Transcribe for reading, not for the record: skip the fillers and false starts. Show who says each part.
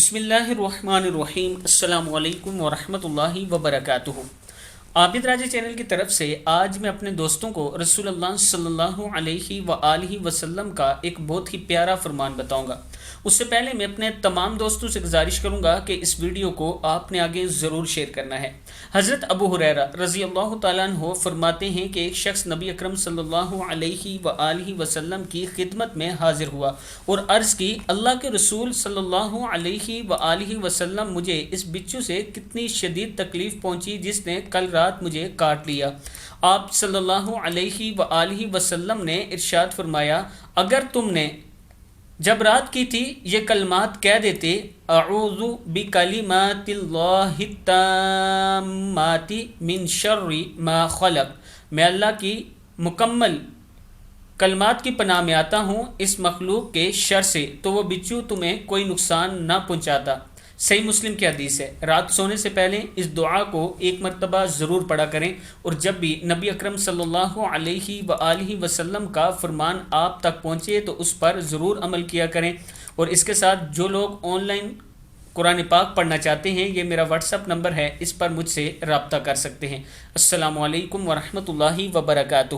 Speaker 1: بسم اللہ الرحمن الرحیم، السلام علیکم ورحمۃ اللہ وبرکاتہ۔ عابد راجہ چینل کی طرف سے آج میں اپنے دوستوں کو رسول اللہ صلی اللہ علیہ وآلہ وسلم کا ایک بہت ہی پیارا فرمان بتاؤں گا۔ اس سے پہلے میں اپنے تمام دوستوں سے گزارش کروں گا کہ اس ویڈیو کو آپ نے آگے ضرور شیئر کرنا ہے۔ حضرت ابو ہریرہ رضی اللہ تعالیٰ عنہ فرماتے ہیں کہ ایک شخص نبی اکرم صلی اللہ علیہ وآلہ وسلم کی خدمت میں حاضر ہوا اور عرض کی، اللہ کے رسول صلی اللہ علیہ وآلہ وسلم، مجھے اس بچھو سے کتنی شدید تکلیف پہنچی جس نے کل رات مجھے کاٹ لیا۔ آپ صلی اللہ علیہ وآلہ وسلم نے ارشاد فرمایا، اگر تم نے جب رات کی تھی یہ کلمات کہہ دیتے، اعوذ بکلمات اللہ التامات من شر ما خلق، میں اللہ کی مکمل کلمات کی پناہ میں آتا ہوں اس مخلوق کے شر سے، تو وہ بچھو تمہیں کوئی نقصان نہ پہنچاتا۔ صحیح مسلم کی حدیث ہے۔ رات سونے سے پہلے اس دعا کو ایک مرتبہ ضرور پڑھا کریں، اور جب بھی نبی اکرم صلی اللہ علیہ وآلہ وسلم کا فرمان آپ تک پہنچے تو اس پر ضرور عمل کیا کریں۔ اور اس کے ساتھ جو لوگ آن لائن قرآن پاک پڑھنا چاہتے ہیں، یہ میرا واٹس ایپ نمبر ہے، اس پر مجھ سے رابطہ کر سکتے ہیں۔ السلام علیکم ورحمۃ اللہ وبرکاتہ۔